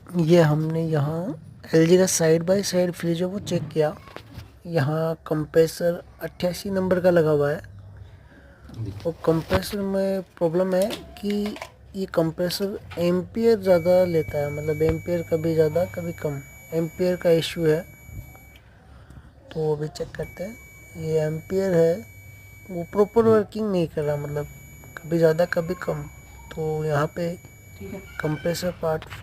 ये हमने यहाँ एलजी का साइड बाय साइड फ्रिज है वो चेक किया। यहाँ कंप्रेसर 88 नंबर का लगा हुआ है और कंप्रेसर में प्रॉब्लम है कि ये कंप्रेसर एम्पियर ज़्यादा लेता है, मतलब एम्पियर कभी ज़्यादा कभी कम, एम्पियर का इशू है। तो अभी चेक करते हैं। ये एम्पियर है वो प्रॉपर वर्किंग नहीं कर रहा, मतलब कभी ज़्यादा कभी कम। तो यहाँ पे कंप्रेसर पार्ट